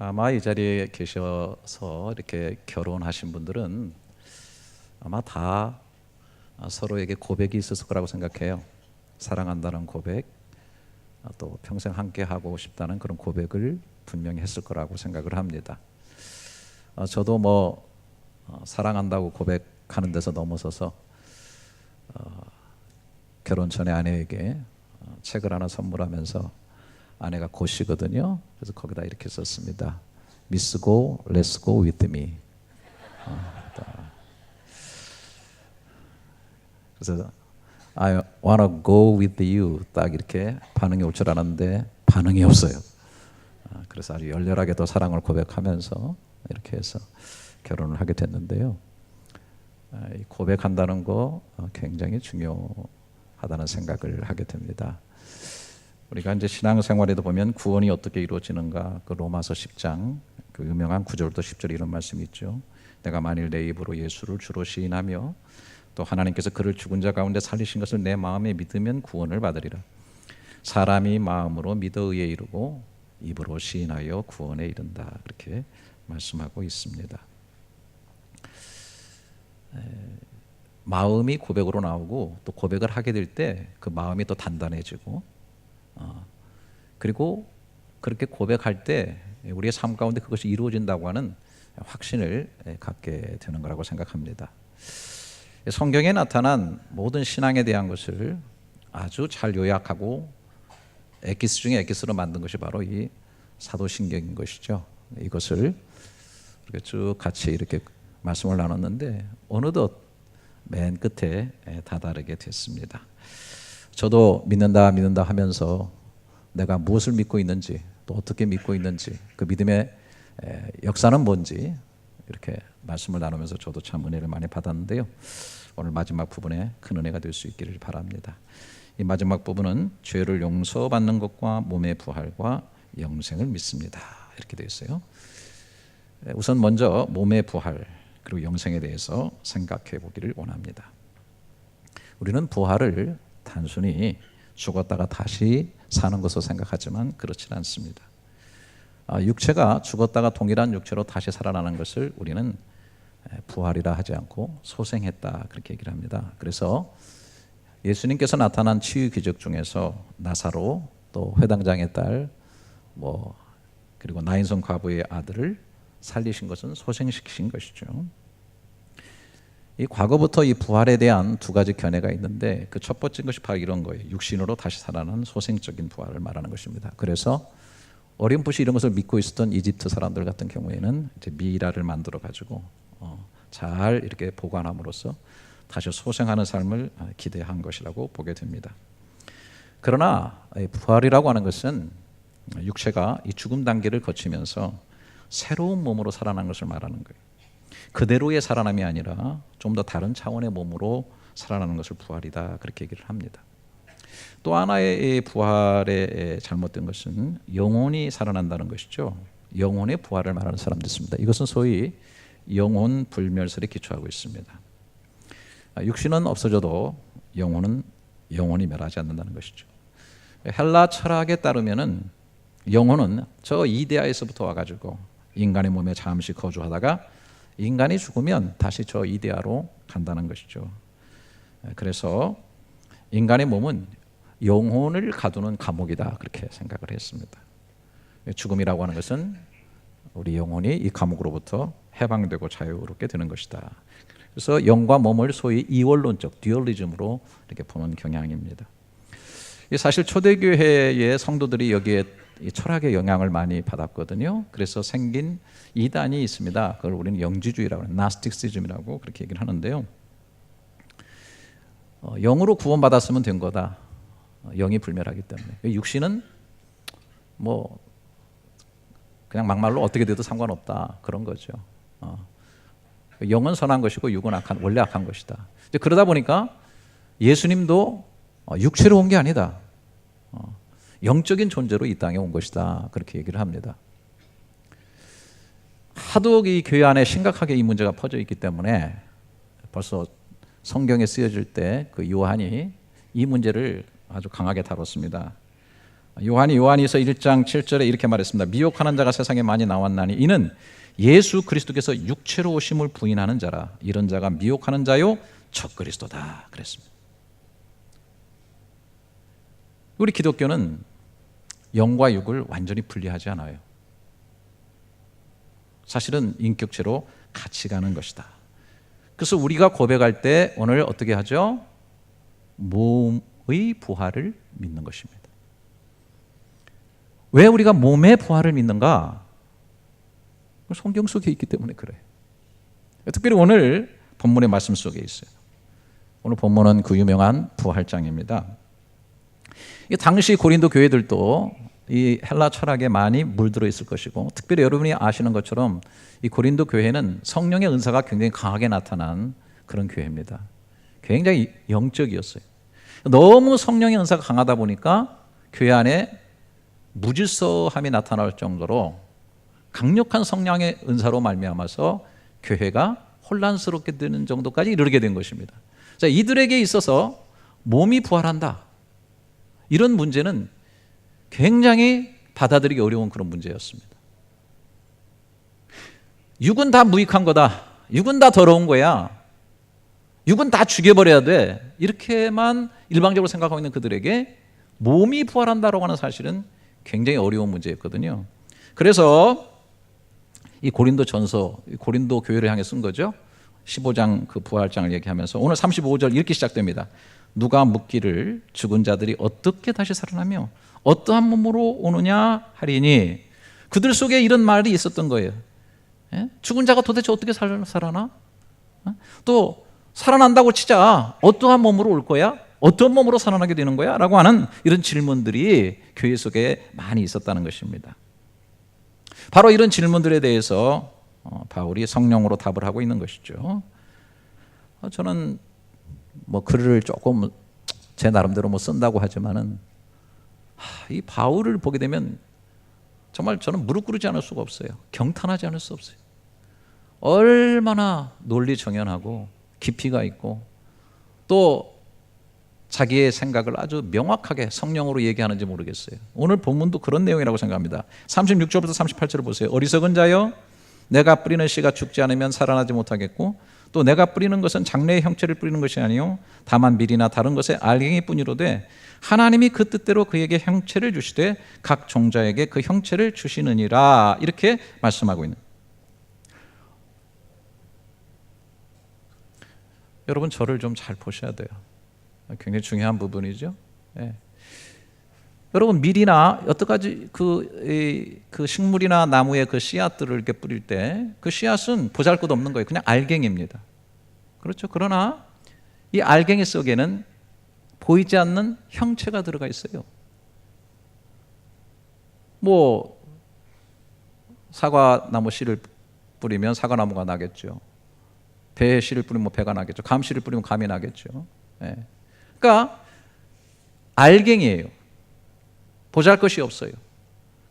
아마 이 자리에 계셔서 이렇게 결혼하신 분들은 아마 다 서로에게 고백이 있었을 거라고 생각해요. 사랑한다는 고백, 또 평생 함께 하고 싶다는 그런 고백을 분명히 했을 거라고 생각을 합니다. 저도 사랑한다고 고백하는 데서 넘어서서 결혼 전에 아내에게 책을 하나 선물하면서, 아내가 고시거든요. 그래서 거기다 이렇게 썼습니다. Miss Go, Let's Go with me. 그래서 I wanna go with you, 딱 이렇게 반응이 올 줄 알았는데 반응이 없어요. 그래서 아주 열렬하게 또 사랑을 고백하면서 이렇게 해서 결혼을 하게 됐는데요. 이 고백한다는 거 굉장히 중요하다는 생각을 하게 됩니다. 우리가 이제 신앙생활에도 보면 구원이 어떻게 이루어지는가, 그 로마서 10장 그 유명한 9절부터 10절 이런 말씀이 있죠. 내가 만일 내 입으로 예수를 주로 시인하며 또 하나님께서 그를 죽은 자 가운데 살리신 것을 내 마음에 믿으면 구원을 받으리라. 사람이 마음으로 믿어 의에 이르고 입으로 시인하여 구원에 이른다. 그렇게 말씀하고 있습니다. 마음이 고백으로 나오고 또 고백을 하게 될 때 그 마음이 또 단단해지고, 그리고 그렇게 고백할 때 우리의 삶 가운데 그것이 이루어진다고 하는 확신을 갖게 되는 거라고 생각합니다. 성경에 나타난 모든 신앙에 대한 것을 아주 잘 요약하고 엑기스 중에 엑기스로 만든 것이 바로 이 사도신경인 것이죠. 이것을 이렇게 쭉 같이 이렇게 말씀을 나눴는데 어느덧 맨 끝에 다다르게 됐습니다. 저도 믿는다 하면서 내가 무엇을 믿고 있는지, 또 어떻게 믿고 있는지, 그 믿음의 역사는 뭔지 이렇게 말씀을 나누면서 저도 참 은혜를 많이 받았는데요. 오늘 마지막 부분에 큰 은혜가 될 수 있기를 바랍니다. 이 마지막 부분은 죄를 용서받는 것과 몸의 부활과 영생을 믿습니다. 이렇게 되어 있어요. 우선 먼저 몸의 부활 그리고 영생에 대해서 생각해 보기를 원합니다. 우리는 부활을 단순히 죽었다가 다시 사는 것으로 생각하지만 그렇지는 않습니다. 육체가 죽었다가 동일한 육체로 다시 살아나는 것을 우리는 부활이라 하지 않고 소생했다, 그렇게 얘기를 합니다. 그래서 예수님께서 나타난 치유 기적 중에서 나사로, 또 회당장의 딸, 그리고 나인성 과부의 아들을 살리신 것은 소생시키신 것이죠. 이 과거부터 이 부활에 대한 두 가지 견해가 있는데, 그 첫 번째 것이 바로 이런 거예요. 육신으로 다시 살아나는 소생적인 부활을 말하는 것입니다. 그래서 어렴풋이 이런 것을 믿고 있었던 이집트 사람들 같은 경우에는 이제 미이라를 만들어 가지고 잘 이렇게 보관함으로써 다시 소생하는 삶을 기대한 것이라고 보게 됩니다. 그러나 부활이라고 하는 것은 육체가 이 죽음 단계를 거치면서 새로운 몸으로 살아난 것을 말하는 거예요. 그대로의 살아남이 아니라 좀 더 다른 차원의 몸으로 살아나는 것을 부활이다, 그렇게 얘기를 합니다. 또 하나의 부활의 잘못된 것은 영혼이 살아난다는 것이죠. 영혼의 부활을 말하는 사람도 있습니다. 이것은 소위 영혼 불멸설에 기초하고 있습니다. 육신은 없어져도 영혼이 멸하지 않는다는 것이죠. 헬라 철학에 따르면은 영혼은 저 이데아에서부터 와가지고 인간의 몸에 잠시 거주하다가 인간이 죽으면 다시 저 이데아로 간다는 것이죠. 그래서 인간의 몸은 영혼을 가두는 감옥이다, 그렇게 생각을 했습니다. 죽음이라고 하는 것은 우리 영혼이 이 감옥으로부터 해방되고 자유롭게 되는 것이다. 그래서 영과 몸을 소위 이원론적 듀얼리즘으로 이렇게 보는 경향입니다. 사실 초대교회의 성도들이 여기에 이 철학의 영향을 많이 받았거든요. 그래서 생긴 이단이 있습니다. 그걸 우리는 영지주의라고 해요. 나스틱시즘이라고 그렇게 얘기를 하는데요. 영으로 구원받았으면 된 거다. 영이 불멸하기 때문에. 육신은 그냥 막말로 어떻게 돼도 상관없다, 그런 거죠. 영은 선한 것이고 육은 원래 악한 것이다. 그러다 보니까 예수님도 육체로 온 게 아니다. 영적인 존재로 이 땅에 온 것이다, 그렇게 얘기를 합니다. 하도 이 교회 안에 심각하게 이 문제가 퍼져 있기 때문에 벌써 성경에 쓰여질 때 그 요한이 이 문제를 아주 강하게 다뤘습니다. 요한이서 1장 7절에 이렇게 말했습니다. 미혹하는 자가 세상에 많이 나왔나니 이는 예수 그리스도께서 육체로 오심을 부인하는 자라. 이런 자가 미혹하는 자요 적그리스도다 그랬습니다. 우리 기독교는 영과 육을 완전히 분리하지 않아요. 사실은 인격체로 같이 가는 것이다. 그래서 우리가 고백할 때 오늘 어떻게 하죠? 몸의 부활을 믿는 것입니다. 왜 우리가 몸의 부활을 믿는가? 성경 속에 있기 때문에 그래요. 특별히 오늘 본문의 말씀 속에 있어요. 오늘 본문은 그 유명한 부활장입니다. 당시 고린도 교회들도 이 헬라 철학에 많이 물들어 있을 것이고, 특별히 여러분이 아시는 것처럼 이 고린도 교회는 성령의 은사가 굉장히 강하게 나타난 그런 교회입니다. 굉장히 영적이었어요. 너무 성령의 은사가 강하다 보니까 교회 안에 무질서함이 나타날 정도로 강력한 성령의 은사로 말미암아서 교회가 혼란스럽게 되는 정도까지 이르게 된 것입니다. 자, 이들에게 있어서 몸이 부활한다, 이런 문제는 굉장히 받아들이기 어려운 그런 문제였습니다. 육은 다 무익한 거다, 육은 다 더러운 거야, 육은 다 죽여버려야 돼, 이렇게만 일방적으로 생각하고 있는 그들에게 몸이 부활한다라고 하는 사실은 굉장히 어려운 문제였거든요. 그래서 이 고린도전서, 고린도 교회를 향해 쓴 거죠. 15장 그 부활장을 얘기하면서 오늘 35절 이렇게 시작됩니다. 누가 묻기를 죽은 자들이 어떻게 다시 살아나며 어떠한 몸으로 오느냐 하리니, 그들 속에 이런 말이 있었던 거예요. 예? 죽은 자가 도대체 어떻게 살아나? 또 살아난다고 치자, 어떠한 몸으로 올 거야? 어떤 몸으로 살아나게 되는 거야? 라고 하는 이런 질문들이 교회 속에 많이 있었다는 것입니다. 바로 이런 질문들에 대해서 바울이 성령으로 답을 하고 있는 것이죠. 저는 뭐 글을 조금 제 나름대로 쓴다고 하지만은 이 바울을 보게 되면 정말 저는 무릎 꿇지 않을 수가 없어요. 경탄하지 않을 수 없어요. 얼마나 논리 정연하고 깊이가 있고 또 자기의 생각을 아주 명확하게 성령으로 얘기하는지 모르겠어요. 오늘 본문도 그런 내용이라고 생각합니다. 36절부터 38절을 보세요. 어리석은 자여, 내가 뿌리는 씨가 죽지 않으면 살아나지 못하겠고, 또 내가 뿌리는 것은 장래의 형체를 뿌리는 것이 아니요 다만 밀이나 다른 것의 알갱이뿐이로되 하나님이 그 뜻대로 그에게 형체를 주시되 각 종자에게 그 형체를 주시느니라, 이렇게 말씀하고 있는. 여러분, 저를 좀 잘 보셔야 돼요. 굉장히 중요한 부분이죠. 예. 여러분, 밀이나 여태까지 그 식물이나 나무의 그 씨앗들을 이렇게 뿌릴 때 그 씨앗은 보잘것없는 거예요. 그냥 알갱이입니다. 그렇죠. 그러나 이 알갱이 속에는 보이지 않는 형체가 들어가 있어요. 뭐 사과나무 씨를 뿌리면 사과나무가 나겠죠. 배 씨를 뿌리면 배가 나겠죠. 감 씨를 뿌리면 감이 나겠죠. 예. 그러니까 알갱이에요. 보잘것이 없어요.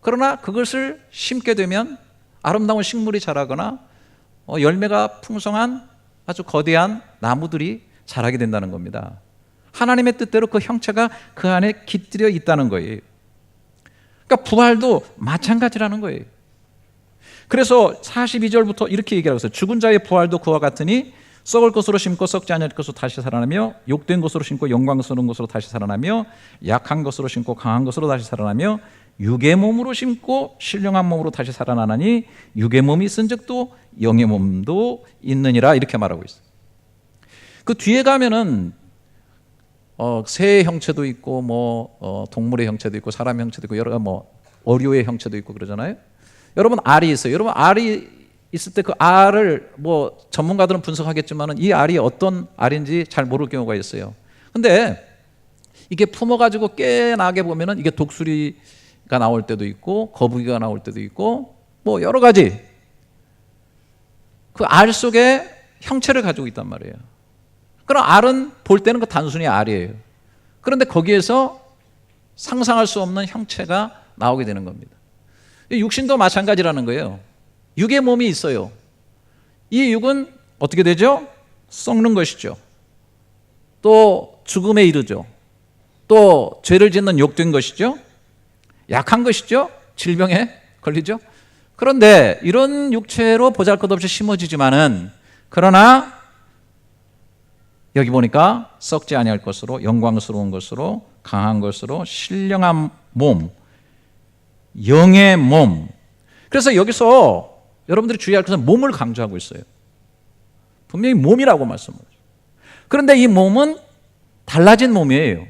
그러나 그것을 심게 되면 아름다운 식물이 자라거나 열매가 풍성한 아주 거대한 나무들이 자라게 된다는 겁니다. 하나님의 뜻대로 그 형체가 그 안에 깃들여 있다는 거예요. 그러니까 부활도 마찬가지라는 거예요. 그래서 42절부터 이렇게 얘기하고 있어요. 죽은 자의 부활도 그와 같으니 썩을 것으로 심고 썩지 않을 것으로 다시 살아나며, 욕된 것으로 심고 영광스러운 것으로 다시 살아나며, 약한 것으로 심고 강한 것으로 다시 살아나며, 육의 몸으로 심고 신령한 몸으로 다시 살아나니 육의 몸이 있은즉도 영의 몸도 있느니라, 이렇게 말하고 있어요. 그 뒤에 가면은 새의 형체도 있고 동물의 형체도 있고 사람의 형체도 있고 여러 어류의 형체도 있고 그러잖아요. 여러분, 알이 있어요. 여러분, 알이 있을 때 그 알을 전문가들은 분석하겠지만은 이 알이 어떤 알인지 잘 모를 경우가 있어요. 근데 이게 품어가지고 깨나게 보면은 이게 독수리가 나올 때도 있고 거북이가 나올 때도 있고 여러 가지 그 알 속에 형체를 가지고 있단 말이에요. 그럼 알은 볼 때는 그 단순히 알이에요. 그런데 거기에서 상상할 수 없는 형체가 나오게 되는 겁니다. 육신도 마찬가지라는 거예요. 육의 몸이 있어요. 이 육은 어떻게 되죠? 썩는 것이죠. 또 죽음에 이르죠. 또 죄를 짓는 욕된 것이죠. 약한 것이죠. 질병에 걸리죠. 그런데 이런 육체로 보잘것없이 심어지지만은 그러나 여기 보니까 썩지 아니할 것으로 영광스러운 것으로 강한 것으로 신령한 몸, 영의 몸. 그래서 여기서 여러분들이 주의할 것은 몸을 강조하고 있어요. 분명히 몸이라고 말씀하죠. 그런데 이 몸은 달라진 몸이에요.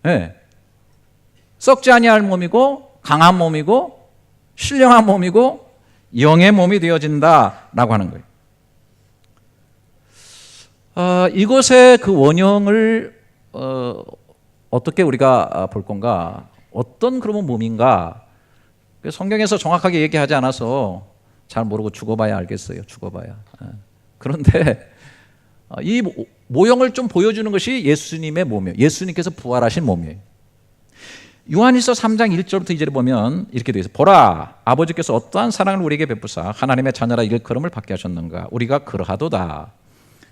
네. 썩지 아니할 몸이고 강한 몸이고 신령한 몸이고 영의 몸이 되어진다라고 하는 거예요. 이것의 그 원형을 어떻게 우리가 볼 건가? 어떤 그러면 몸인가? 성경에서 정확하게 얘기하지 않아서 잘 모르고 죽어봐야 알겠어요. 죽어봐야. 그런데 이 모형을 좀 보여주는 것이 예수님의 몸이에요. 예수님께서 부활하신 몸이에요. 요한일서 3장 1절부터 2절에 보면 이렇게 되어 있어요. 보라, 아버지께서 어떠한 사랑을 우리에게 베푸사 하나님의 자녀라 일컬음을 받게 하셨는가? 우리가 그러하도다.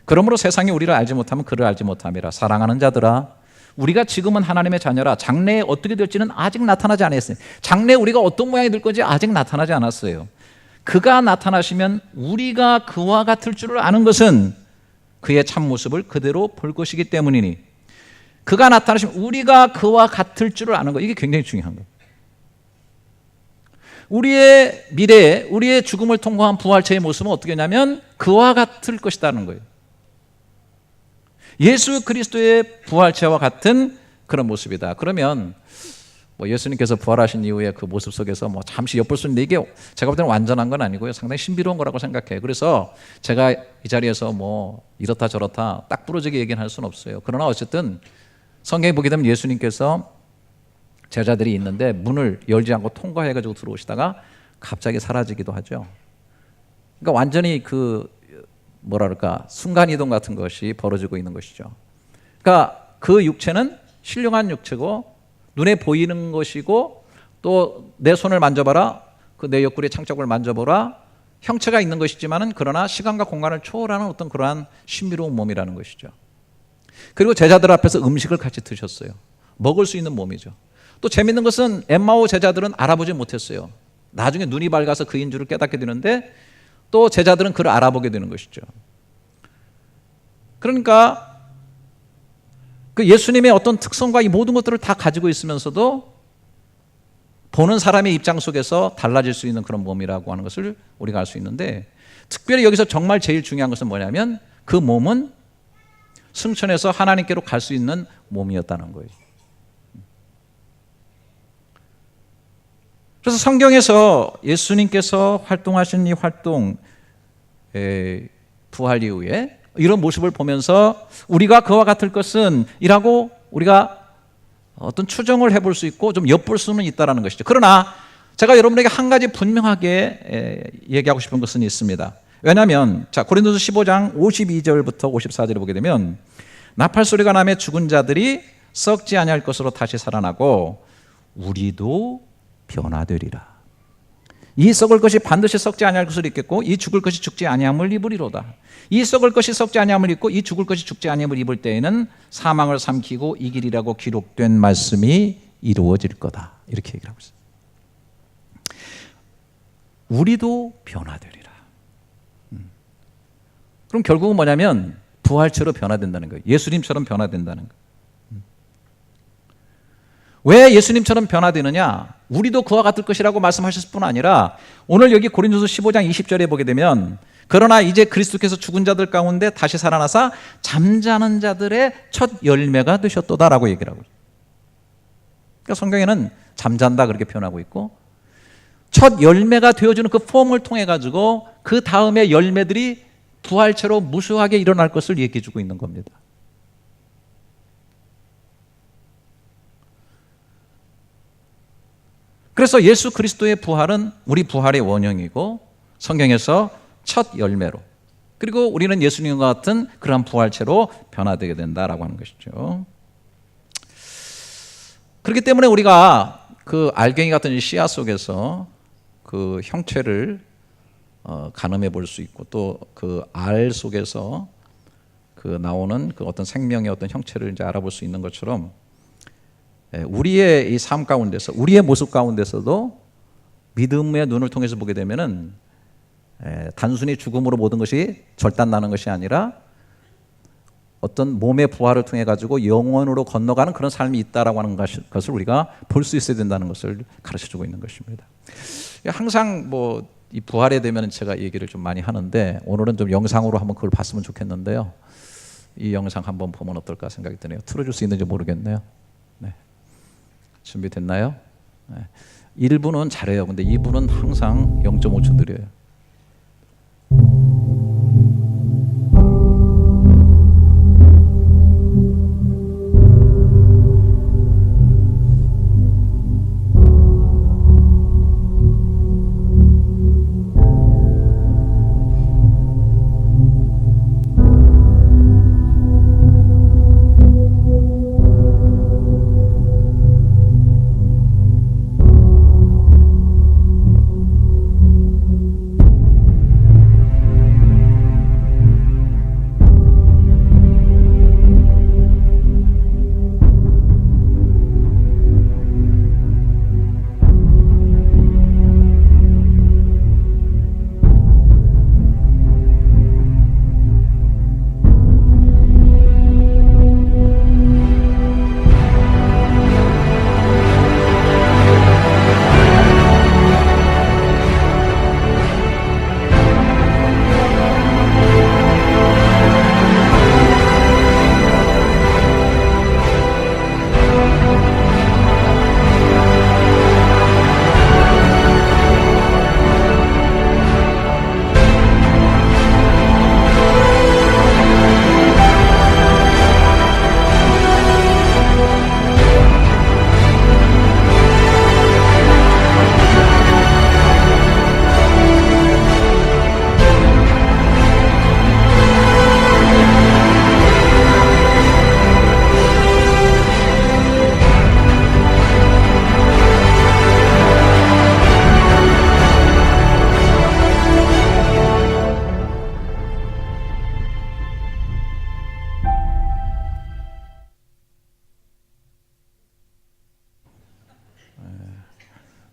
그러므로 세상이 우리를 알지 못하면 그를 알지 못함이라. 사랑하는 자들아, 우리가 지금은 하나님의 자녀라. 장래에 어떻게 될지는 아직 나타나지 않았어요. 장래에 우리가 어떤 모양이 될 건지 아직 나타나지 않았어요. 그가 나타나시면 우리가 그와 같을 줄을 아는 것은 그의 참모습을 그대로 볼 것이기 때문이니, 그가 나타나시면 우리가 그와 같을 줄을 아는 것, 이게 굉장히 중요한 거예요. 우리의 미래에, 우리의 죽음을 통과한 부활체의 모습은 어떻게 하냐면 그와 같을 것이라는 거예요. 예수 그리스도의 부활체와 같은 그런 모습이다. 그러면 예수님께서 부활하신 이후에 그 모습 속에서 잠시 엿볼 수 있는데, 이게 제가 볼 때는 완전한 건 아니고요. 상당히 신비로운 거라고 생각해요. 그래서 제가 이 자리에서 이렇다 저렇다 딱 부러지게 얘기는 할 수는 없어요. 그러나 어쨌든 성경에 보게 되면 예수님께서 제자들이 있는데 문을 열지 않고 통과해가지고 들어오시다가 갑자기 사라지기도 하죠. 그러니까 완전히 순간이동 같은 것이 벌어지고 있는 것이죠. 그러니까 그 육체는 신령한 육체고 눈에 보이는 것이고, 또 내 손을 만져봐라, 그 내 옆구리의 창쪽을 만져보라, 형체가 있는 것이지만은 그러나 시간과 공간을 초월하는 어떤 그러한 신비로운 몸이라는 것이죠. 그리고 제자들 앞에서 음식을 같이 드셨어요. 먹을 수 있는 몸이죠. 또 재밌는 것은 엠마오 제자들은 알아보지 못했어요. 나중에 눈이 밝아서 그인 줄을 깨닫게 되는데, 또 제자들은 그를 알아보게 되는 것이죠. 그러니까 그 예수님의 어떤 특성과 이 모든 것들을 다 가지고 있으면서도 보는 사람의 입장 속에서 달라질 수 있는 그런 몸이라고 하는 것을 우리가 알 수 있는데, 특별히 여기서 정말 제일 중요한 것은 뭐냐면 그 몸은 승천해서 하나님께로 갈 수 있는 몸이었다는 거예요. 그래서 성경에서 예수님께서 활동하신 이 활동, 부활 이후에 이런 모습을 보면서 우리가 그와 같을 것은 이라고 우리가 어떤 추정을 해볼 수 있고 좀 엿볼 수는 있다는 것이죠. 그러나 제가 여러분에게 한 가지 분명하게 얘기하고 싶은 것은 있습니다. 왜냐하면 고린도서 15장 52절부터 54절을 보게 되면, 나팔 소리가 나며 죽은 자들이 썩지 아니할 것으로 다시 살아나고 우리도 변화되리라. 이 썩을 것이 반드시 썩지 아니할 것을 입겠고 이 죽을 것이 죽지 아니함을 입으리로다. 이 썩을 것이 썩지 아니함을 입고 이 죽을 것이 죽지 아니함을 입을 때에는 사망을 삼키고 이기리라고 기록된 말씀이 이루어질 거다. 이렇게 얘기를 하고 있어요. 우리도 변화되리라. 그럼 결국은 뭐냐면 부활체로 변화된다는 거예요. 예수님처럼 변화된다는 거예요. 왜 예수님처럼 변화되느냐? 우리도 그와 같을 것이라고 말씀하셨을 뿐 아니라 오늘 여기 고린도서 15장 20절에 보게 되면, 그러나 이제 그리스도께서 죽은 자들 가운데 다시 살아나사 잠자는 자들의 첫 열매가 되셨도다라고 얘기를 하고 있어요. 그러니까 성경에는 잠잔다 그렇게 표현하고 있고, 첫 열매가 되어주는 그 폼을 통해 가지고 그 다음에 열매들이 부활체로 무수하게 일어날 것을 얘기해 주고 있는 겁니다. 그래서 예수 그리스도의 부활은 우리 부활의 원형이고 성경에서 첫 열매로, 그리고 우리는 예수님과 같은 그러한 부활체로 변화되게 된다라고 하는 것이죠. 그렇기 때문에 우리가 그 알갱이 같은 이 씨앗 속에서 그 형체를 가늠해 볼 수 있고, 또 그 알 속에서 그 나오는 그 어떤 생명의 어떤 형체를 이제 알아볼 수 있는 것처럼, 우리의 이 삶 가운데서, 우리의 모습 가운데서도 믿음의 눈을 통해서 보게 되면은 단순히 죽음으로 모든 것이 절단나는 것이 아니라 어떤 몸의 부활을 통해 가지고 영원으로 건너가는 그런 삶이 있다라고 하는 것을 우리가 볼 수 있어야 된다는 것을 가르쳐주고 있는 것입니다. 항상 이 부활에 되면 제가 얘기를 좀 많이 하는데, 오늘은 좀 영상으로 한번 그걸 봤으면 좋겠는데요. 이 영상 한번 보면 어떨까 생각이 드네요. 틀어줄 수 있는지 모르겠네요. 네. 준비됐나요? 네. 1부는 잘해요. 근데 2부는 항상 0.5초 느려요.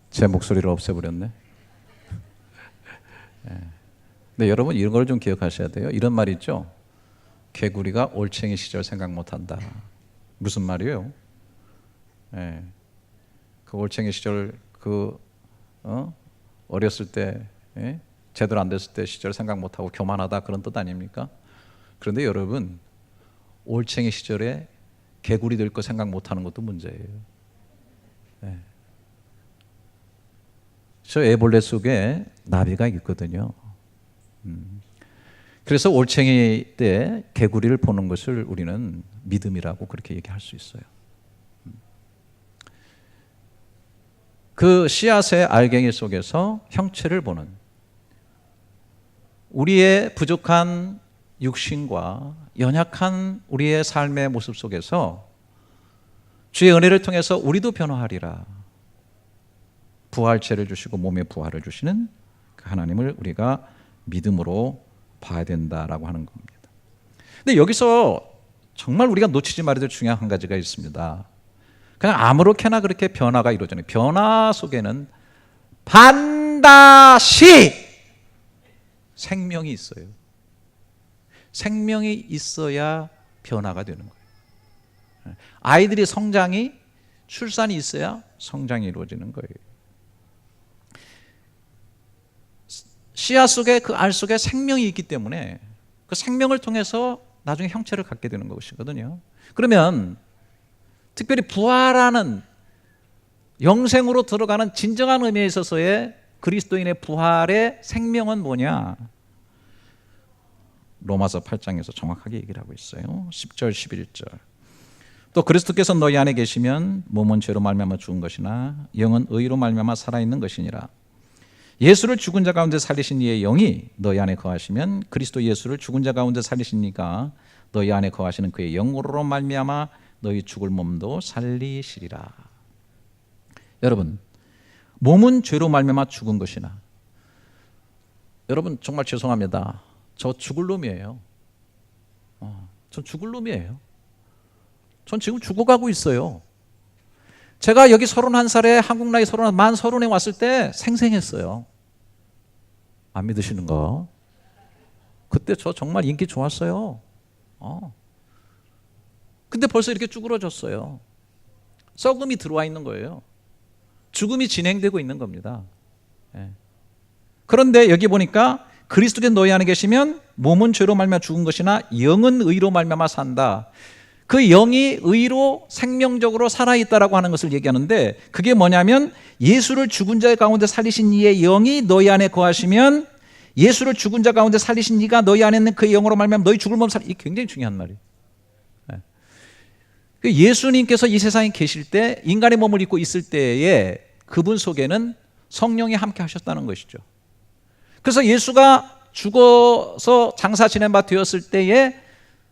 제 목소리를 없애버렸네. 근데 여러분 이런 걸 좀 기억하셔야 돼요. 이런 말 있죠. 개구리가 올챙이 시절 생각 못한다. 무슨 말이에요? 그 올챙이 시절 어렸을 때 제대로 안 됐을 때 시절 생각 못하고 교만하다, 그런 뜻 아닙니까? 그런데 여러분, 올챙이 시절에 개구리 될 거 생각 못하는 것도 문제예요. 저 애벌레 속에 나비가 있거든요. 그래서 올챙이 때 개구리를 보는 것을 우리는 믿음이라고 그렇게 얘기할 수 있어요. 그 씨앗의 알갱이 속에서 형체를 보는, 우리의 부족한 육신과 연약한 우리의 삶의 모습 속에서 주의 은혜를 통해서 우리도 변화하리라. 부활체를 주시고 몸의 부활을 주시는 그 하나님을 우리가 믿음으로 봐야 된다라고 하는 겁니다. 근데 여기서 정말 우리가 놓치지 말아야 될 중요한 한 가지가 있습니다. 그냥 아무렇게나 그렇게 변화가 이루어지는, 변화 속에는 반드시 생명이 있어요. 생명이 있어야 변화가 되는 거예요. 아이들이 출산이 있어야 성장이 이루어지는 거예요. 씨앗 속에, 그 알 속에 생명이 있기 때문에 그 생명을 통해서 나중에 형체를 갖게 되는 것이거든요. 그러면 특별히 부활하는, 영생으로 들어가는 진정한 의미에 있어서의 그리스도인의 부활의 생명은 뭐냐? 로마서 8장에서 정확하게 얘기를 하고 있어요. 10절 11절. 또 그리스도께서 너희 안에 계시면 몸은 죄로 말미암아 죽은 것이나 영은 의로 말미암아 살아있는 것이니라. 예수를 죽은 자 가운데 살리신 이의 영이 너희 안에 거하시면 그리스도 예수를 죽은 자 가운데 살리신 이가 너희 안에 거하시는 그의 영으로 말미암아 너희 죽을 몸도 살리시리라. 여러분, 몸은 죄로 말미암아 죽은 것이나, 여러분 정말 죄송합니다. 저 죽을 놈이에요. 전 죽을 놈이에요. 전 지금 죽어가고 있어요. 제가 여기 31살에 한국 나이 만 30에 왔을 때 생생했어요. 안 믿으시는 거? 그때 저 정말 인기 좋았어요. 근데 벌써 이렇게 쭈그러졌어요. 썩음이 들어와 있는 거예요. 죽음이 진행되고 있는 겁니다. 그런데 여기 보니까 그리스도께 너희 안에 계시면 몸은 죄로 말미암아 죽은 것이나 영은 의로 말미암아 산다. 그 영이 의로 생명적으로 살아있다라고 하는 것을 얘기하는데, 그게 뭐냐면 예수를 죽은 자 가운데 살리신 이의 영이 너희 안에 거하시면, 예수를 죽은 자 가운데 살리신 이가 너희 안에 있는 그 영으로 말미암아 너희 죽을 몸 살리. 이게 굉장히 중요한 말이에요. 예수님께서 이 세상에 계실 때, 인간의 몸을 입고 있을 때에 그분 속에는 성령이 함께 하셨다는 것이죠. 그래서 예수가 죽어서 장사 지낸 바 되었을 때에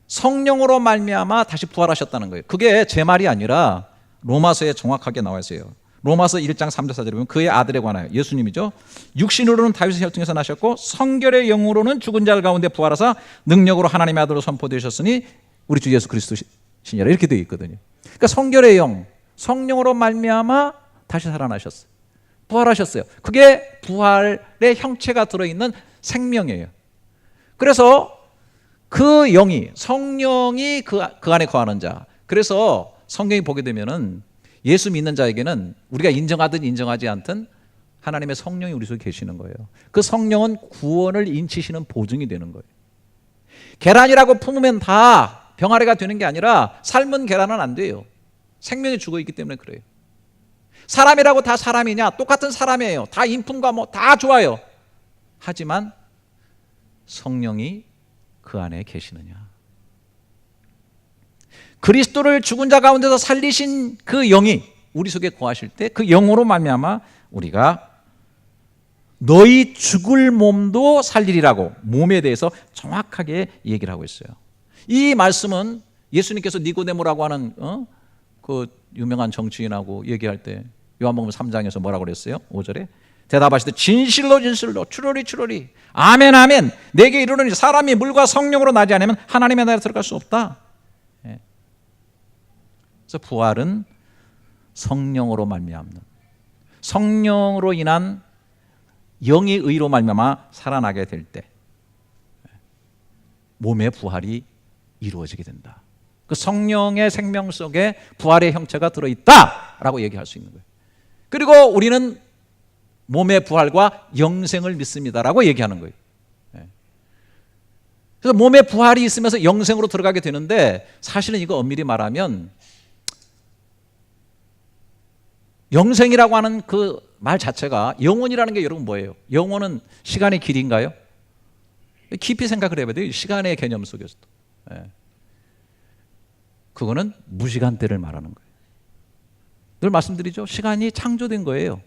성령으로 말미암아 다시 부활하셨다는 거예요. 그게 제 말이 아니라 로마서에 정확하게 나와 있어요. 로마서 1장 3절 4절에 보면 그의 아들에 관하여, 예수님이죠, 육신으로는 다윗의 혈통에서 나셨고 성결의 영으로는 죽은 자 가운데 부활하사 능력으로 하나님의 아들로 선포되셨으니 우리 주 예수 그리스도시니라, 이렇게 되어 있거든요. 그러니까 성결의 영, 성령으로 말미암아 다시 살아나셨어요. 부활하셨어요. 그게 부활의 형체가 들어있는 생명이에요. 그래서 그 영이, 성령이 그 안에 거하는 자. 그래서 성경이 보게 되면은 예수 믿는 자에게는 우리가 인정하든 인정하지 않든 하나님의 성령이 우리 속에 계시는 거예요. 그 성령은 구원을 인치시는 보증이 되는 거예요. 계란이라고 품으면 다 병아리가 되는 게 아니라, 삶은 계란은 안 돼요. 생명이 죽어 있기 때문에 그래요. 사람이라고 다 사람이냐? 똑같은 사람이에요. 다 인품과 뭐 다 좋아요. 하지만 성령이 그 안에 계시느냐? 그리스도를 죽은 자 가운데서 살리신 그 영이 우리 속에 거하실 때, 그 영으로 말미암아 우리가 너희 죽을 몸도 살리리라고, 몸에 대해서 정확하게 얘기를 하고 있어요. 이 말씀은 예수님께서 니고데모라고 하는 그 유명한 정치인하고 얘기할 때 요한복음 3장에서 뭐라고 그랬어요? 5절에 대답하시되 진실로 진실로 추러리 추러리 아멘 아멘 내게 이르노니 사람이 물과 성령으로 나지 않으면 하나님의 나라에 들어갈 수 없다. 그래서 부활은 성령으로 말미암는, 성령으로 인한 영의 의로 말미암아 살아나게 될 때 몸의 부활이 이루어지게 된다. 그 성령의 생명 속에 부활의 형체가 들어있다라고 얘기할 수 있는 거예요. 그리고 우리는 몸의 부활과 영생을 믿습니다라고 얘기하는 거예요. 그래서 몸의 부활이 있으면서 영생으로 들어가게 되는데, 사실은 이거 엄밀히 말하면 영생이라고 하는 그 말 자체가, 영혼이라는 게 여러분 뭐예요? 영혼은 시간의 길이인가요? 깊이 생각을 해봐야 돼요. 시간의 개념 속에서도. 그거는 무시간대를 말하는 거예요. 늘 말씀드리죠. 시간이 창조된 거예요.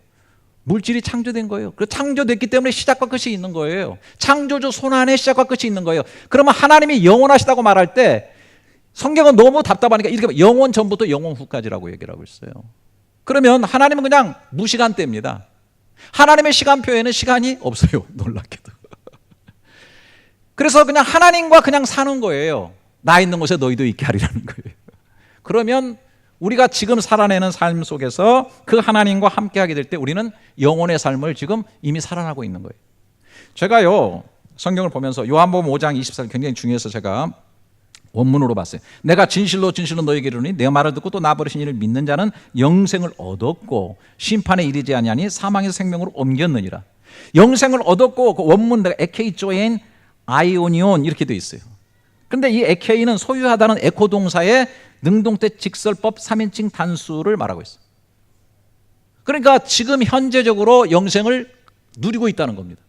물질이 창조된 거예요. 그 창조됐기 때문에 시작과 끝이 있는 거예요. 창조주 손 안에 시작과 끝이 있는 거예요. 그러면 하나님이 영원하시다고 말할 때 성경은 너무 답답하니까 이렇게 영원 전부터 영원 후까지라고 얘기를 하고 있어요. 그러면 하나님은 그냥 무시간대입니다. 하나님의 시간표에는 시간이 없어요. 놀랍게도. 그래서 그냥 하나님과 그냥 사는 거예요. 나 있는 곳에 너희도 있게 하리라는 거예요. 그러면 우리가 지금 살아내는 삶 속에서 그 하나님과 함께 하게 될 때 우리는 영혼의 삶을 지금 이미 살아나고 있는 거예요. 제가요, 성경을 보면서 요한복음 5장 24절 굉장히 중요해서 제가 원문으로 봤어요. 내가 진실로 진실로 너희에게 이르노니 내 말을 듣고 또 나 버리신 이를 믿는 자는 영생을 얻었고 심판에 이르지 아니하니 사망에서 생명으로 옮겼느니라. 영생을 얻었고, 그 원문 내가 에케이조엔 아이오니온 이렇게 되어 있어요. 그런데 이 에케이는 소유하다는 에코 동사의 능동태 직설법 3인칭 단수를 말하고 있어요. 그러니까 지금 현재적으로 영생을 누리고 있다는 겁니다.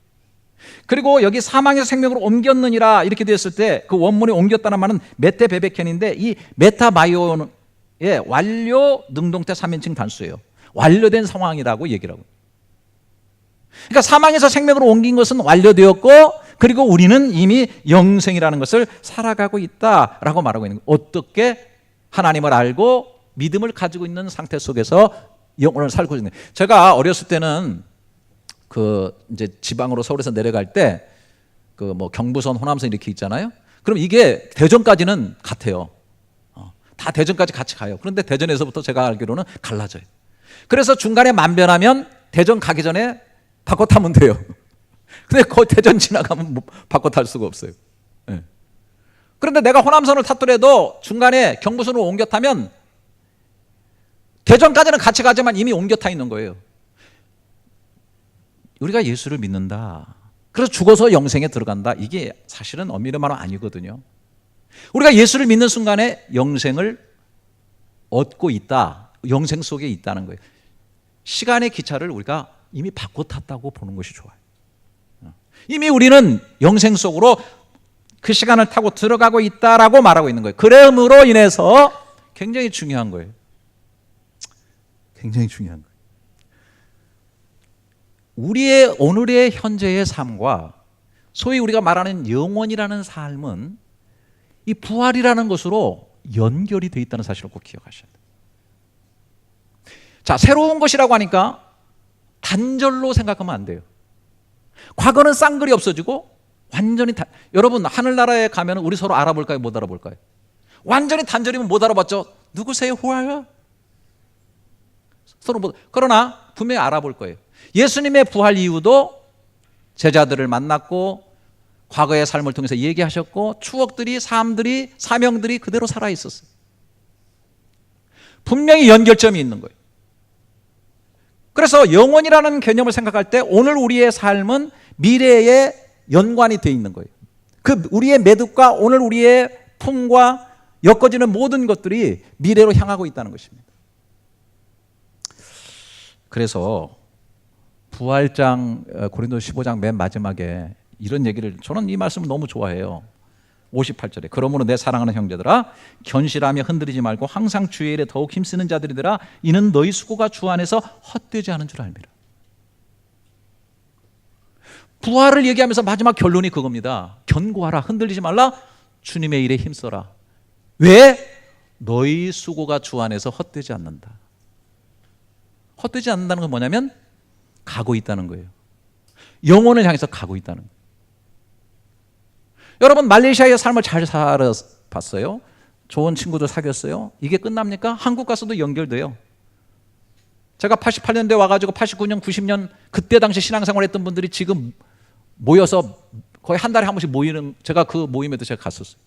그리고 여기 사망에서 생명으로 옮겼느니라 이렇게 되었을 때 그 원문에 옮겼다는 말은 메테베베켄인데, 이 메타바이오의 완료 능동태 3인칭 단수예요. 완료된 상황이라고 얘기를 하고. 그러니까 사망에서 생명으로 옮긴 것은 완료되었고, 그리고 우리는 이미 영생이라는 것을 살아가고 있다라고 말하고 있는 거예요. 어떻게 하나님을 알고 믿음을 가지고 있는 상태 속에서 영혼을 살고 있는 거예요. 제가 어렸을 때는 그 이제 지방으로 서울에서 내려갈 때 그 뭐 경부선, 호남선 이렇게 있잖아요. 그럼 이게 대전까지는 같아요. 다 대전까지 같이 가요. 그런데 대전에서부터 제가 알기로는 갈라져요. 그래서 중간에 만변하면 대전 가기 전에 바꿔 타면 돼요. 근데 그 대전 지나가면 바꿔 탈 수가 없어요. 네. 그런데 내가 호남선을 탔더라도 중간에 경부선으로 옮겨 타면 대전까지는 같이 가지만 이미 옮겨 타 있는 거예요. 우리가 예수를 믿는다, 그래서 죽어서 영생에 들어간다, 이게 사실은 엄밀히 말하면 아니거든요. 우리가 예수를 믿는 순간에 영생을 얻고 있다, 영생 속에 있다는 거예요. 시간의 기차를 우리가 이미 바꿔 탔다고 보는 것이 좋아요. 이미 우리는 영생 속으로 그 시간을 타고 들어가고 있다라고 말하고 있는 거예요. 그러므로 인해서 굉장히 중요한 거예요. 굉장히 중요한 거예요. 우리의 오늘의 현재의 삶과 소위 우리가 말하는 영원이라는 삶은 이 부활이라는 것으로 연결이 되어 있다는 사실을 꼭 기억하셔야 돼요. 자, 새로운 것이라고 하니까 단절로 생각하면 안 돼요. 과거는 쌍글이 없어지고 완전히 여러분 하늘나라에 가면 우리 서로 알아볼까요? 못 알아볼까요? 완전히 단절이면 못 알아봤죠. 누구세요? Who? 서로 못. 그러나 분명히 알아볼 거예요. 예수님의 부활 이후도 제자들을 만났고 과거의 삶을 통해서 얘기하셨고 추억들이, 삶들이, 사명들이 그대로 살아있었어요. 분명히 연결점이 있는 거예요. 그래서 영원이라는 개념을 생각할 때 오늘 우리의 삶은 미래에 연관이 되어 있는 거예요. 그 우리의 매듭과 오늘 우리의 품과 엮어지는 모든 것들이 미래로 향하고 있다는 것입니다. 그래서 부활장 고린도서 15장 맨 마지막에 이런 얘기를, 저는 이 말씀을 너무 좋아해요. 58절에 그러므로 내 사랑하는 형제들아 견실하며 흔들리지 말고 항상 주의 일에 더욱 힘쓰는 자들이더라. 이는 너희 수고가 주 안에서 헛되지 않은 줄 알미라. 부활을 얘기하면서 마지막 결론이 그겁니다. 견고하라, 흔들리지 말라, 주님의 일에 힘써라. 왜? 너희 수고가 주 안에서 헛되지 않는다. 헛되지 않는다는 건 뭐냐면 가고 있다는 거예요. 영혼을 향해서 가고 있다는 거예요. 여러분 말레이시아의 삶을 잘 살아봤어요? 좋은 친구들 사귀었어요? 이게 끝납니까? 한국 가서도 연결돼요. 제가 88년대 와가지고 89년, 90년 그때 당시 신앙생활 했던 분들이 지금 모여서 거의 한 달에 한 번씩 모이는, 제가 그 모임에도 제가 갔었어요.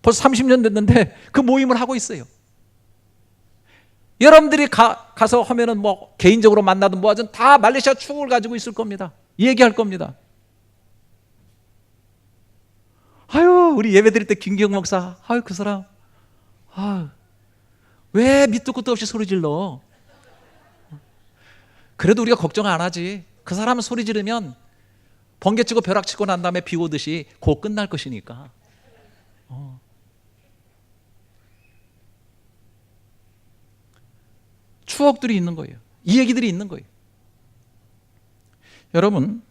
벌써 30년 됐는데 그 모임을 하고 있어요. 여러분들이 가서 하면은 뭐 개인적으로 만나든 뭐 하든 다 말레이시아 추억을 가지고 있을 겁니다. 얘기할 겁니다. 아유, 우리 예배 드릴 때 김기영 목사, 아유, 그 사람, 아유, 왜 밑도 끝도 없이 소리 질러? 그래도 우리가 걱정 안 하지. 그 사람은 소리 지르면 번개치고 벼락치고 난 다음에 비 오듯이 곧 끝날 것이니까. 추억들이 있는 거예요. 이 얘기들이 있는 거예요. 여러분,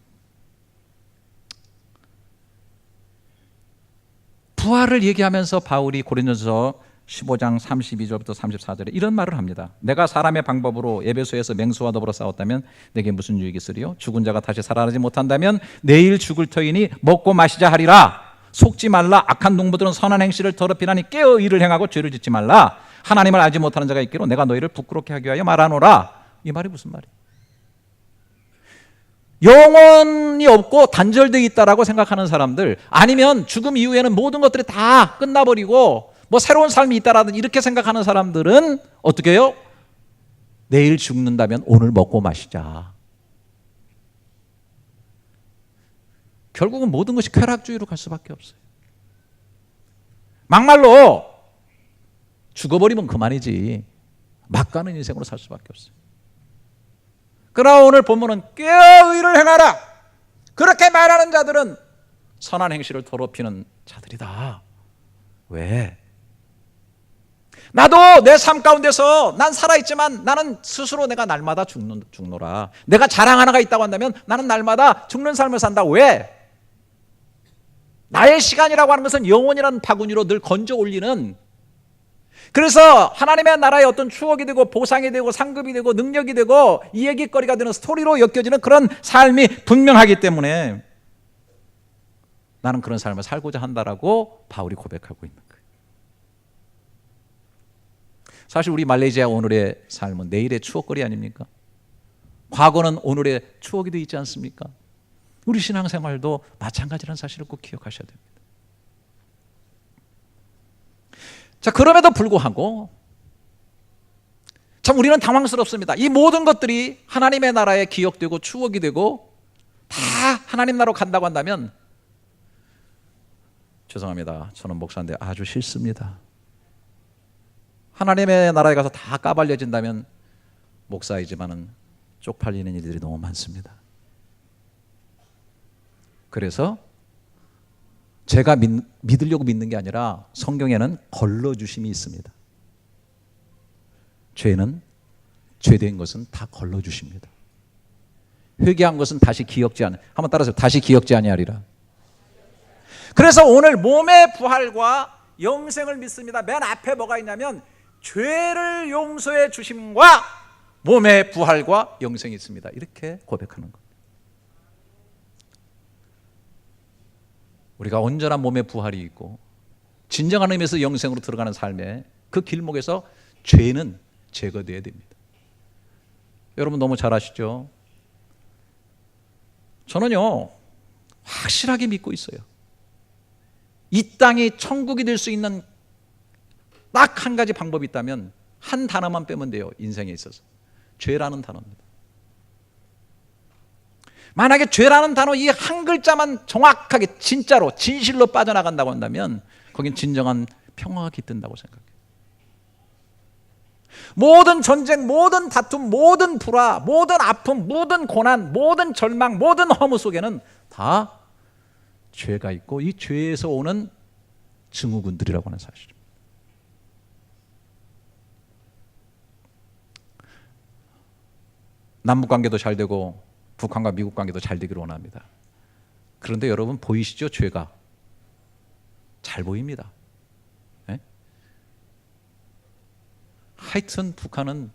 부활을 얘기하면서 바울이 고린도서 15장 32절부터 34절에 이런 말을 합니다. 내가 사람의 방법으로 에베소에서 맹수와 더불어 싸웠다면 내게 무슨 유익이 있으리요? 죽은 자가 다시 살아나지 못한다면 내일 죽을 터이니 먹고 마시자 하리라. 속지 말라. 악한 농부들은 선한 행실을 더럽히나니 깨어 일을 행하고 죄를 짓지 말라. 하나님을 알지 못하는 자가 있기로 내가 너희를 부끄럽게 하기 위하여 말하노라. 이 말이 무슨 말이에요? 영혼이 없고 단절되어 있다라고 생각하는 사람들, 아니면 죽음 이후에는 모든 것들이 다 끝나버리고 뭐 새로운 삶이 있다라든 이렇게 생각하는 사람들은 어떻게 해요? 내일 죽는다면 오늘 먹고 마시자. 결국은 모든 것이 쾌락주의로 갈 수밖에 없어요. 막말로 죽어버리면 그만이지 막 가는 인생으로 살 수밖에 없어요. 그러나 오늘 본문은 깨어 의를 행하라. 그렇게 말하는 자들은 선한 행실을 더럽히는 자들이다. 왜? 나도 내 삶 가운데서 난 살아있지만 나는 스스로 내가 날마다 죽노라. 내가 자랑 하나가 있다고 한다면 나는 날마다 죽는 삶을 산다. 왜? 나의 시간이라고 하는 것은 영원이라는 바구니로 늘 건져 올리는, 그래서 하나님의 나라의 어떤 추억이 되고 보상이 되고 상급이 되고 능력이 되고 이야기거리가 되는 스토리로 엮여지는 그런 삶이 분명하기 때문에 나는 그런 삶을 살고자 한다라고 바울이 고백하고 있는 거예요. 사실 우리 말레이시아 오늘의 삶은 내일의 추억거리 아닙니까? 과거는 오늘의 추억이 되어 있지 않습니까? 우리 신앙생활도 마찬가지라는 사실을 꼭 기억하셔야 됩니다. 자, 그럼에도 불구하고 참 우리는 당황스럽습니다. 이 모든 것들이 하나님의 나라에 기억되고 추억이 되고 다 하나님 나라로 간다고 한다면, 죄송합니다, 저는 목사인데 아주 싫습니다. 하나님의 나라에 가서 다 까발려진다면 목사이지만은 쪽팔리는 일들이 너무 많습니다. 그래서 제가 믿으려고 믿는 게 아니라 성경에는 걸러주심이 있습니다. 죄는, 죄된 것은 다 걸러주십니다. 회개한 것은 다시 기억지 않, 한번 따라서 다시 기억지 아니하리라. 그래서 오늘 몸의 부활과 영생을 믿습니다. 맨 앞에 뭐가 있냐면 죄를 용서해 주심과 몸의 부활과 영생이 있습니다. 이렇게 고백하는 것. 우리가 온전한 몸의 부활이 있고 진정한 의미에서 영생으로 들어가는 삶의 그 길목에서 죄는 제거되어야 됩니다. 여러분 너무 잘 아시죠? 저는요 확실하게 믿고 있어요. 이 땅이 천국이 될 수 있는 딱 한 가지 방법이 있다면 한 단어만 빼면 돼요. 인생에 있어서 죄라는 단어입니다. 만약에 죄라는 단어 이 한 글자만 정확하게 진짜로 진실로 빠져나간다고 한다면 거긴 진정한 평화가 깃든다고 생각해요. 모든 전쟁, 모든 다툼, 모든 불화, 모든 아픔, 모든 고난, 모든 절망, 모든 허무 속에는 다 죄가 있고 이 죄에서 오는 증후군들이라고 하는 사실입니다. 남북 관계도 잘 되고 북한과 미국 관계도 잘 되기를 원합니다. 그런데 여러분 보이시죠? 죄가 잘 보입니다. 네? 하여튼 북한은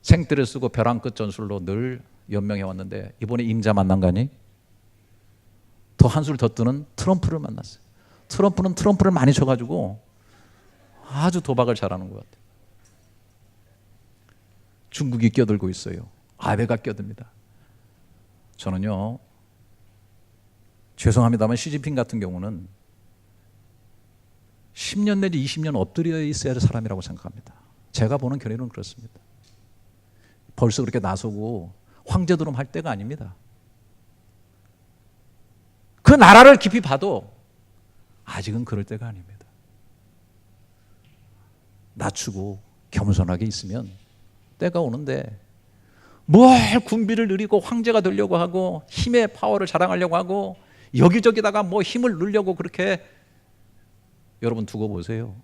생떼를 쓰고 벼랑 끝 전술로 늘 연명해 왔는데 이번에 임자 만난 거니? 더 한술 더 뜨는 트럼프를 만났어요. 트럼프는 트럼프를 많이 쳐가지고 아주 도박을 잘하는 것 같아요. 중국이 껴들고 있어요. 아베가 껴듭니다. 저는요 죄송합니다만 시진핑 같은 경우는 10년 내지 20년 엎드려 있어야 할 사람이라고 생각합니다. 제가 보는 견해는 그렇습니다. 벌써 그렇게 나서고 황제도름 할 때가 아닙니다. 그 나라를 깊이 봐도 아직은 그럴 때가 아닙니다. 낮추고 겸손하게 있으면 때가 오는데 뭘 군비를 누리고 황제가 되려고 하고 힘의 파워를 자랑하려고 하고 여기저기다가 뭐 힘을 누리려고 그렇게 여러분 두고 보세요.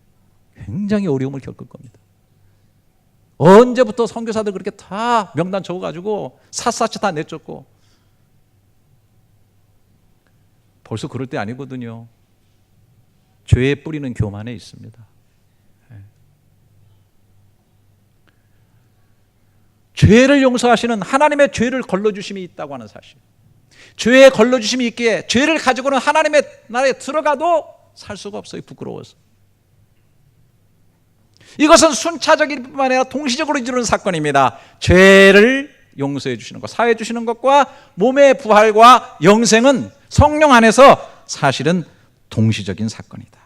굉장히 어려움을 겪을 겁니다. 언제부터 선교사들 그렇게 다 명단 적어가지고 샅샅이 다 내쫓고 벌써 그럴 때 아니거든요. 죄의 뿌리는 교만에 있습니다. 죄를 용서하시는 하나님의 죄를 걸러주심이 있다고 하는 사실, 죄의 걸러주심이 있기에 죄를 가지고는 하나님의 나라에 들어가도 살 수가 없어요. 부끄러워서. 이것은 순차적일 뿐만 아니라 동시적으로 이루어지는 사건입니다. 죄를 용서해 주시는 것, 사해 주시는 것과 몸의 부활과 영생은 성령 안에서 사실은 동시적인 사건이다.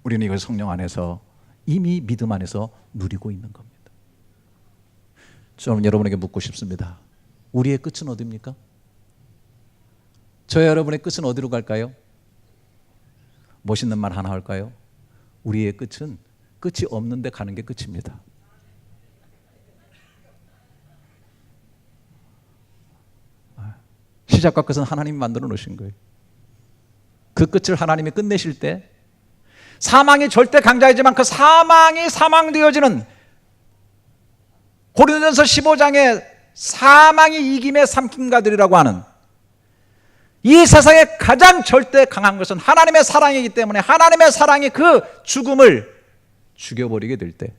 우리는 이걸 성령 안에서 이미 믿음 안에서 누리고 있는 겁니다. 저는 여러분에게 묻고 싶습니다. 우리의 끝은 어디입니까? 저와 여러분의 끝은 어디로 갈까요? 멋있는 말 하나 할까요? 우리의 끝은 끝이 없는데 가는 게 끝입니다. 시작과 끝은 하나님이 만들어 놓으신 거예요. 그 끝을 하나님이 끝내실 때 사망이 절대 강자이지만 그 사망이 사망되어지는 고린도전서 15장에 사망이 이김의 삼킴가들이라고 하는 이 세상에 가장 절대 강한 것은 하나님의 사랑이기 때문에 하나님의 사랑이 그 죽음을 죽여버리게 될 때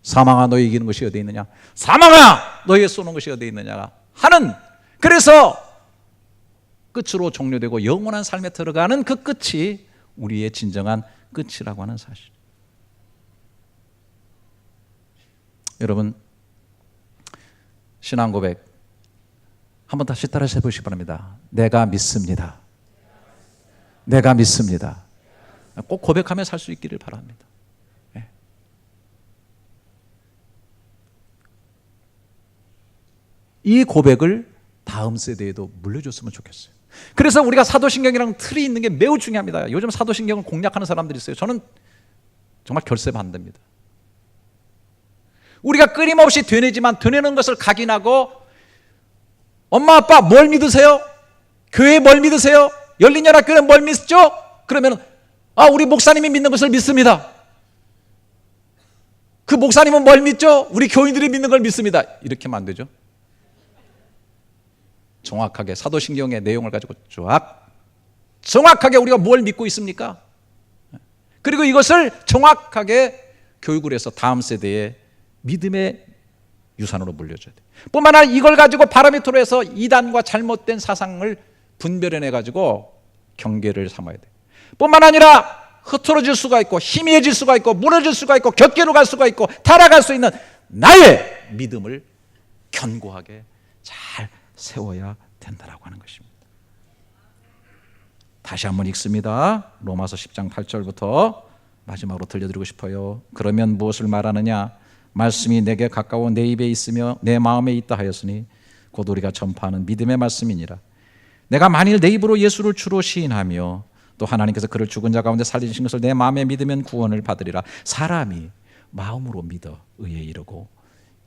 사망아 너희 이기는 것이 어디에 있느냐, 사망아 너희의 쏘는 것이 어디에 있느냐 하는, 그래서 끝으로 종료되고 영원한 삶에 들어가는 그 끝이 우리의 진정한 끝이라고 하는 사실. 여러분, 신앙 고백 한번 다시 따라서 해보시기 바랍니다. 내가 믿습니다. 내가 믿습니다. 꼭 고백하며 살 수 있기를 바랍니다. 네. 이 고백을 다음 세대에도 물려줬으면 좋겠어요. 그래서 우리가 사도신경이랑 틀이 있는 게 매우 중요합니다. 요즘 사도신경을 공략하는 사람들이 있어요. 저는 정말 결세 반대입니다. 우리가 끊임없이 되뇌지만 되뇌는 것을 각인하고, 엄마 아빠 뭘 믿으세요? 교회 뭘 믿으세요? 열린연합교회는 뭘 믿죠? 그러면 우리 목사님이 믿는 것을 믿습니다. 그 목사님은 뭘 믿죠? 우리 교인들이 믿는 걸 믿습니다. 이렇게 하면 안 되죠. 정확하게 사도신경의 내용을 가지고 정확하게 우리가 뭘 믿고 있습니까? 그리고 이것을 정확하게 교육을 해서 다음 세대에 믿음의 유산으로 물려줘야 돼. 뿐만 아니라 이걸 가지고 바로미터로 해서 이단과 잘못된 사상을 분별해내 가지고 경계를 삼아야 돼. 뿐만 아니라 흐트러질 수가 있고 희미해질 수가 있고 무너질 수가 있고 곁게로 갈 수가 있고 타락할 수 있는 나의 믿음을 견고하게 잘 세워야 된다라고 하는 것입니다. 다시 한번 읽습니다. 로마서 10장 8절부터 마지막으로 들려드리고 싶어요. 그러면 무엇을 말하느냐? 말씀이 내게 가까워 내 입에 있으며 내 마음에 있다 하였으니 곧 우리가 전파하는 믿음의 말씀이니라. 내가 만일 내 입으로 예수를 주로 시인하며 또 하나님께서 그를 죽은 자 가운데 살리신 것을 내 마음에 믿으면 구원을 받으리라. 사람이 마음으로 믿어 의에 이르고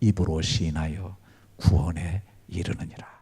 입으로 시인하여 구원에 이르느니라.